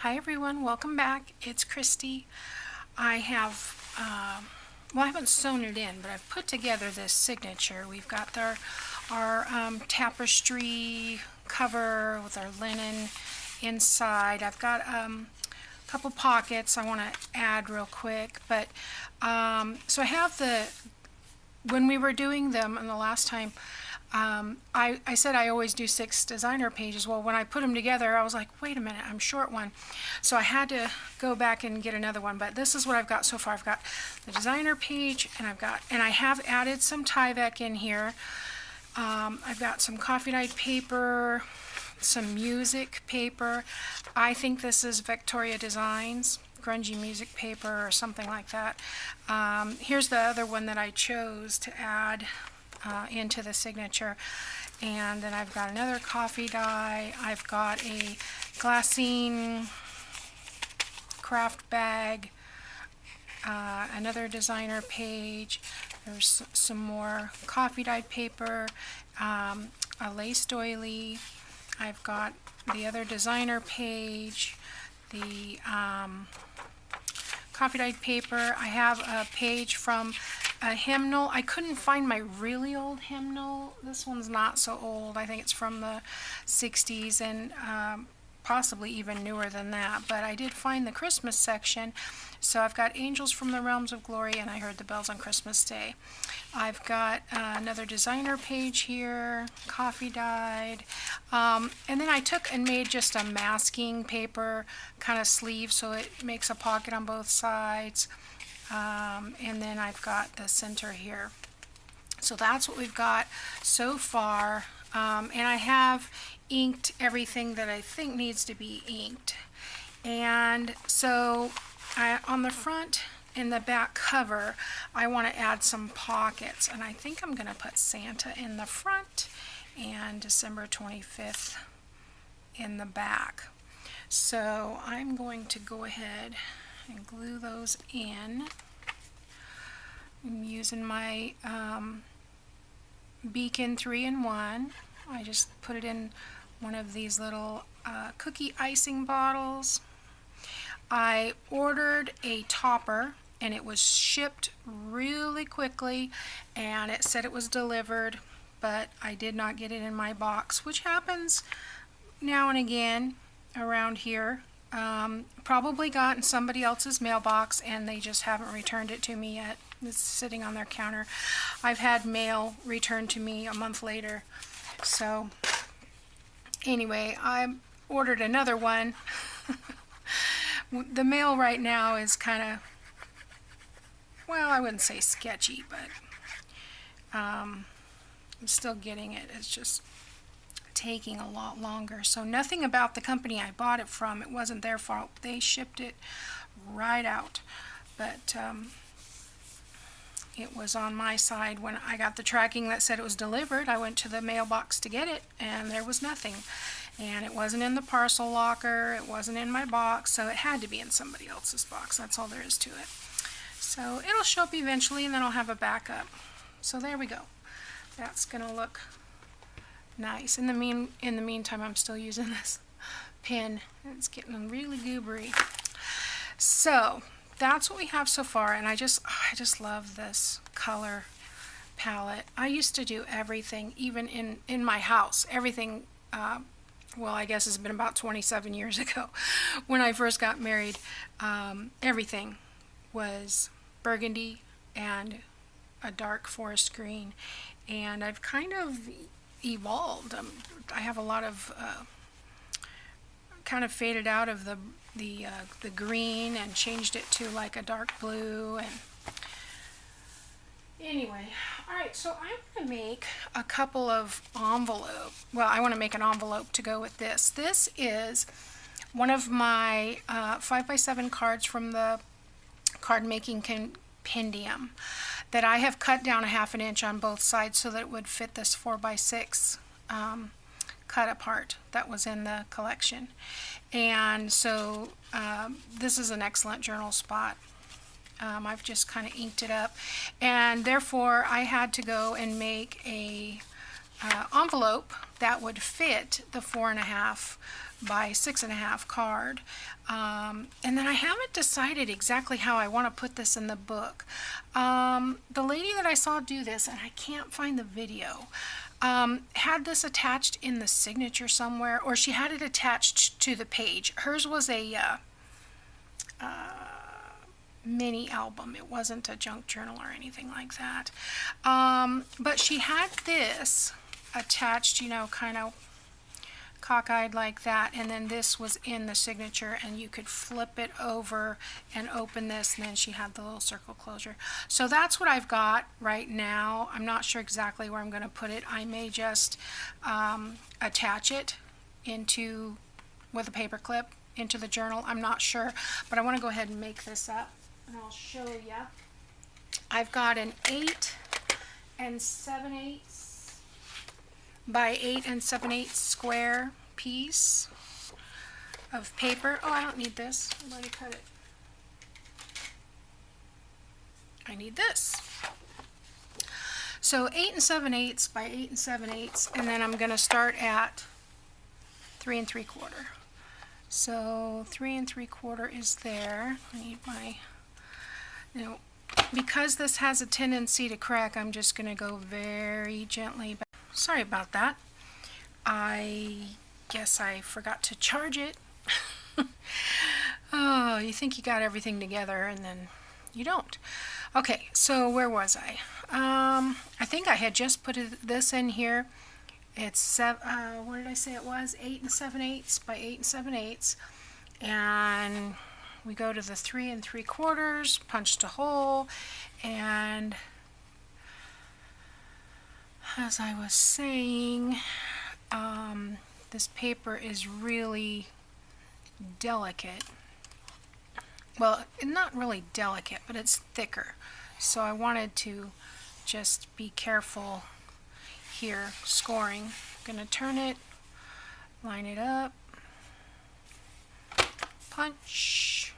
Hi everyone, welcome back. It's Kristi. I have, I haven't sewn it in, but I've put together this signature. We've got our tapestry cover with our linen inside. I've got a couple pockets I want to add real quick, but so I have when we were doing them and the last time, I said I always do 6 designer pages. Well, when I put them together, I was like, wait a minute, I'm short one. So I had to go back and get another one. But this is what I've got so far. I've got the designer page, and I have added some Tyvek in here. I've got some coffee dyed paper, some music paper. I think this is Victoria Designs grungy music paper or something like that. Here's the other one that I chose to add into the signature. And then I've got another coffee dye. I've got a glassine craft bag, another designer page. There's some more coffee dyed paper, a lace doily. I've got the other designer page, the coffee dyed paper. I have a page from a hymnal. I couldn't find my really old hymnal. This one's not so old. I think it's from the 60s and possibly even newer than that. But I did find the Christmas section. So I've got Angels from the Realms of Glory and I Heard the Bells on Christmas Day. I've got another designer page here, coffee dyed. And then I took and made just a masking paper kind of sleeve so it makes a pocket on both sides. And then I've got the center here. So that's what we've got so far. And I have inked everything that I think needs to be inked. And so on the front and the back cover, I want to add some pockets. And I think I'm going to put Santa in the front and December 25th in the back. So I'm going to go ahead and glue those in. I'm using my Beacon 3-in-1. I just put it in one of these little cookie icing bottles. I ordered a topper and it was shipped really quickly and it said it was delivered, but I did not get it in my box, which happens now and again around here. Probably got in somebody else's mailbox and they just haven't returned it to me yet. It's sitting on their counter. I've had mail returned to me a month later. So anyway, I ordered another one. The mail right now is kind of, well, I wouldn't say sketchy, but I'm still getting it. It's just taking a lot longer. So nothing about the company I bought it from. It wasn't their fault. They shipped it right out. But it was on my side. When I got the tracking that said it was delivered, I went to the mailbox to get it and there was nothing. And it wasn't in the parcel locker. It wasn't in my box. So it had to be in somebody else's box. That's all there is to it. So it'll show up eventually and then I'll have a backup. So there we go. That's going to look nice. In the meantime, I'm still using this pen. It's getting really goobery. So that's what we have so far, and I just love this color palette. I used to do everything, even in my house. Everything. Well, I guess it's been about 27 years ago when I first got married. Everything was burgundy and a dark forest green, and I've kind of evolved. I have a lot of kind of faded out of the green and changed it to like a dark blue. And anyway, all right, so I'm going to make a couple of envelopes. Well, I want to make an envelope to go with this. This is one of my 5x7 cards from the card making compendium that I have cut down a ½ inch on both sides so that it would fit this 4x6 cut apart that was in the collection. And so this is an excellent journal spot. I've just kind of inked it up, and therefore I had to go and make a envelope that would fit the 4.5 by 6.5 card. And then I haven't decided exactly how I want to put this in the book. The lady that I saw do this, and I can't find the video, had this attached in the signature somewhere, or she had it attached to the page. Hers was a mini album. It wasn't a junk journal or anything like that. But she had this attached, you know, kind of cockeyed like that, and then this was in the signature, and you could flip it over and open this, and then she had the little circle closure. So that's what I've got right now. I'm not sure exactly where I'm going to put it. I may just attach it into, with a paper clip, into the journal. I'm not sure, but I want to go ahead and make this up, and I'll show you. I've got an 8 7/8 by 8 7/8 square piece of paper. Oh, I don't need this. I'm going to cut it. I need this. So 8 7/8 by 8 7/8, and then I'm going to start at 3 3/4. So 3 3/4 is there. I need my, you know, because this has a tendency to crack, I'm just going to go very gently back. Sorry about that. I guess I forgot to charge it. Oh, you think you got everything together and then you don't. Okay, so where was I? I think I had just put this in here. It's what did I say it was? 8 7/8 by 8 7/8, and we go to the 3 3/4, punched a hole, and as I was saying, this paper is really delicate. Well, not really delicate, but it's thicker. So I wanted to just be careful here, scoring. I'm going to turn it, line it up, punch,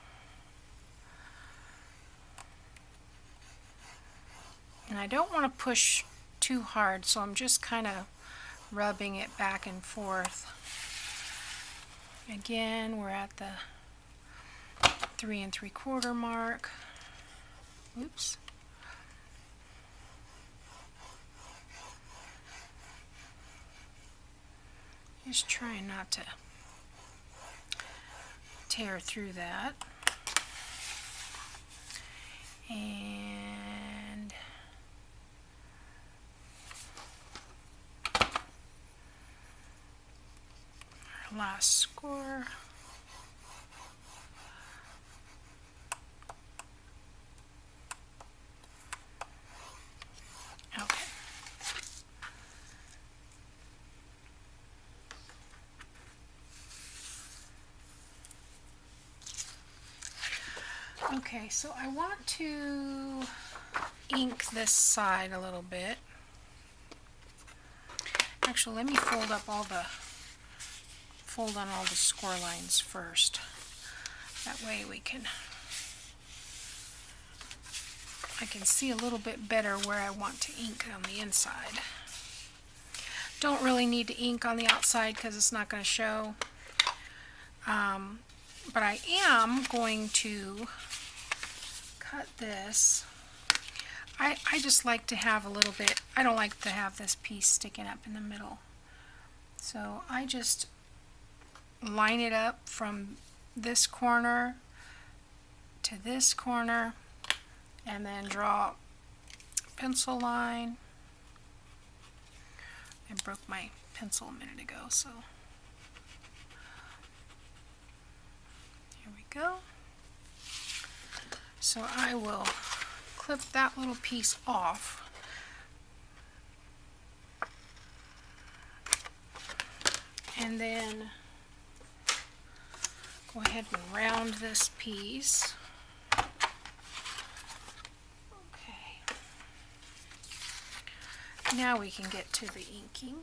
and I don't want to push too hard, so I'm just kind of rubbing it back and forth. Again, we're at the 3 3/4 mark. Oops. Just trying not to tear through that. And our last score. Okay, so I want to ink this side a little bit. Actually, let me fold on all the score lines first. That way I can see a little bit better where I want to ink on the inside. Don't really need to ink on the outside because it's not going to show. But I am going to cut this. I just like to have a little bit, I don't like to have this piece sticking up in the middle. So I just line it up from this corner to this corner and then draw a pencil line. I broke my pencil a minute ago, so here we go. So I will clip that little piece off. And then go ahead and round this piece. Okay. Now we can get to the inking.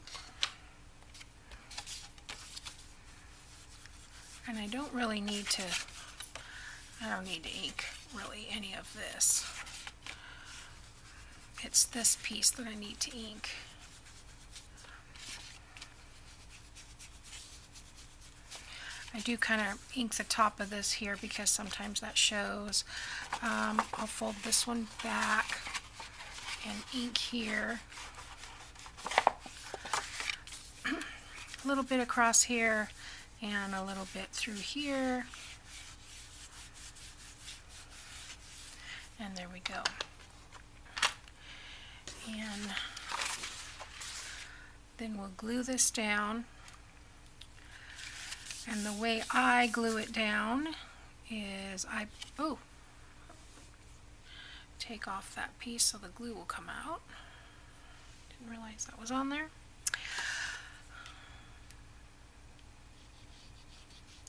And I don't need to ink really any of this. It's this piece that I need to ink. I do kind of ink the top of this here because sometimes that shows. I'll fold this one back and ink here. A little bit across here and a little bit through here. And there we go. And then we'll glue this down. And the way I glue it down is take off that piece so the glue will come out. Didn't realize that was on there.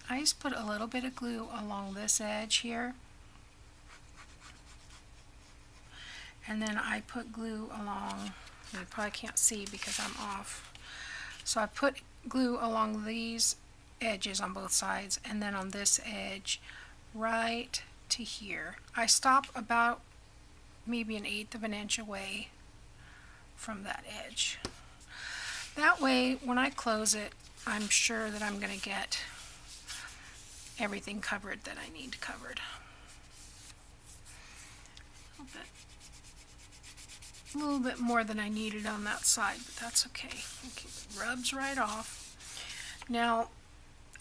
I just put a little bit of glue along this edge here. And then I put glue along, you probably can't see because I'm off. So I put glue along these edges on both sides, and then on this edge right to here. I stop about maybe 1/8 of an inch away from that edge. That way when I close it, I'm sure that I'm going to get everything covered that I need covered. A little bit more than I needed on that side, but that's okay. It rubs right off. Now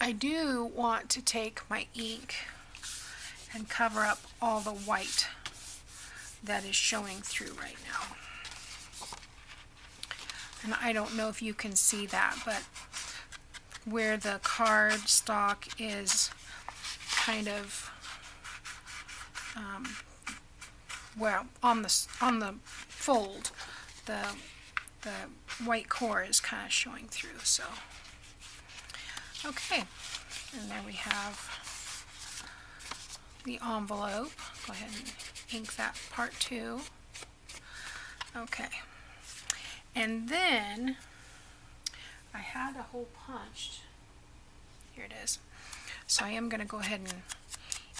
I do want to take my ink and cover up all the white that is showing through right now. And I don't know if you can see that, but where the card stock is kind of well, on the fold, the white core is kind of showing through. So okay, and there we have the envelope. Go ahead and ink that part too. Okay, and then I had a hole punched. Here it is. So I am going to go ahead and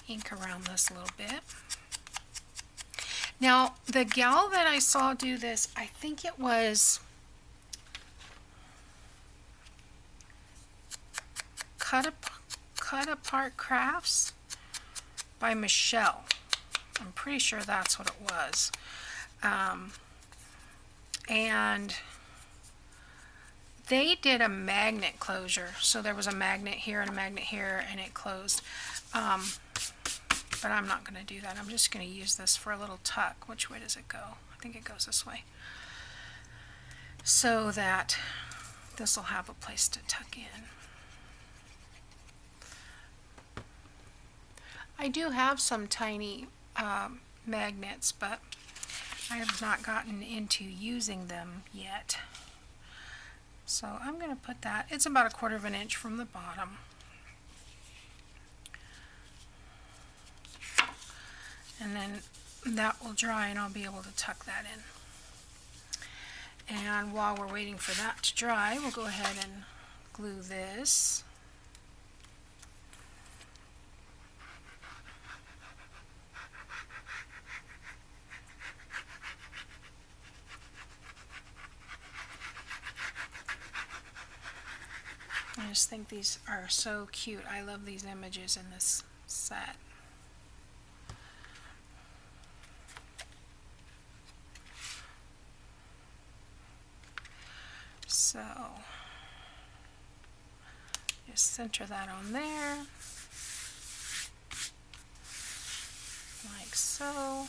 ink around this a little bit. Now, the gal that I saw do this, I think it was Cut Apart Crafts by Michelle. I'm pretty sure that's what it was. And they did a magnet closure. So there was a magnet here and a magnet here, and it closed. But I'm not going to do that. I'm just going to use this for a little tuck. Which way does it go? I think it goes this way. So that this will have a place to tuck in. I do have some tiny magnets, but I have not gotten into using them yet. So I'm going to put that, it's about 1/4 of an inch from the bottom. And then that will dry and I'll be able to tuck that in. And while we're waiting for that to dry, we'll go ahead and glue this. I just think these are so cute. I love these images in this set. So just center that on there, like so.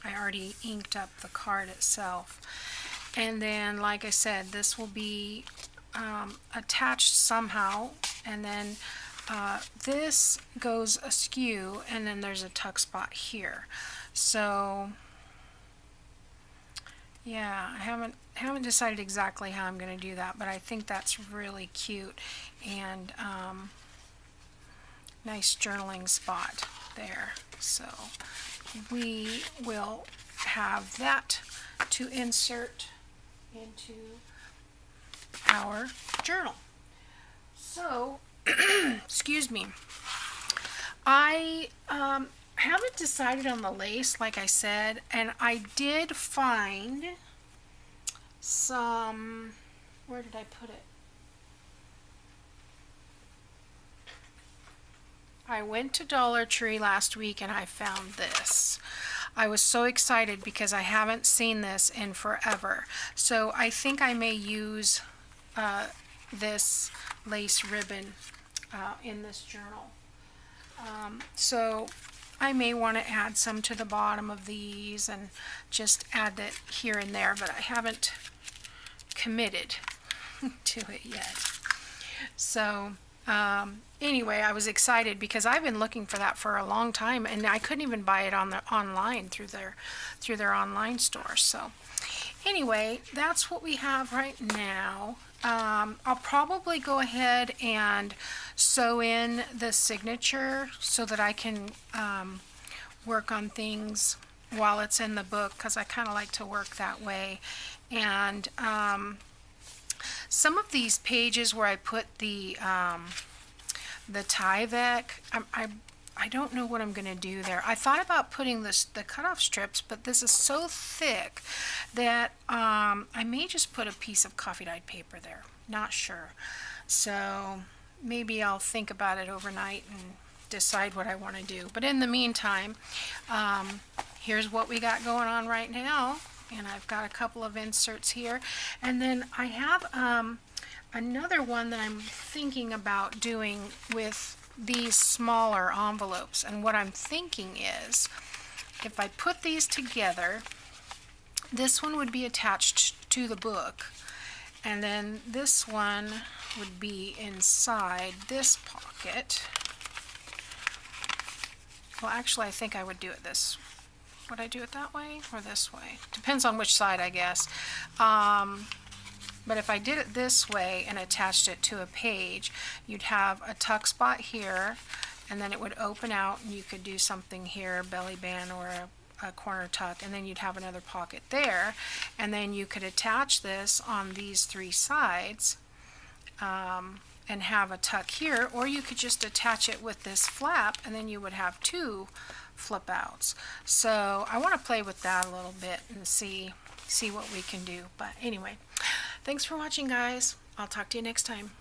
I already inked up the card itself. And then, like I said, this will be attached somehow, and then this goes askew, and then there's a tuck spot here. So yeah, I haven't decided exactly how I'm going to do that, but I think that's really cute and nice journaling spot there. So we will have that to insert into our journal. So excuse me, I haven't decided on the lace, like I said, and I did find some, where did I put it? I went to Dollar Tree last week and I found this. I was so excited because I haven't seen this in forever. So I think I may use this lace ribbon in this journal. So I may want to add some to the bottom of these and just add it here and there, but I haven't committed to it yet. So anyway, I was excited because I've been looking for that for a long time, and I couldn't even buy it on the online through their online store. So anyway, that's what we have right now. I'll probably go ahead and sew in the signature so that I can work on things while it's in the book, because I kind of like to work that way. And some of these pages where I put the Tyvek, I don't know what I'm going to do there. I thought about putting the cutoff strips, but this is so thick that I may just put a piece of coffee dyed paper there. Not sure. So maybe I'll think about it overnight and decide what I want to do. But in the meantime, here's what we got going on right now. And I've got a couple of inserts here. And then I have another one that I'm thinking about doing with these smaller envelopes. And what I'm thinking is, if I put these together, this one would be attached to the book, and then this one would be inside this pocket. Well, actually, I think I would do it this. Would I do it that way or this way? Depends on which side, I guess. But if I did it this way and attached it to a page, you'd have a tuck spot here, and then it would open out, and you could do something here, belly band or a corner tuck, and then you'd have another pocket there, and then you could attach this on these three sides and have a tuck here, or you could just attach it with this flap, and then you would have two flip outs. So I want to play with that a little bit and see what we can do. But anyway, thanks for watching, guys. I'll talk to you next time.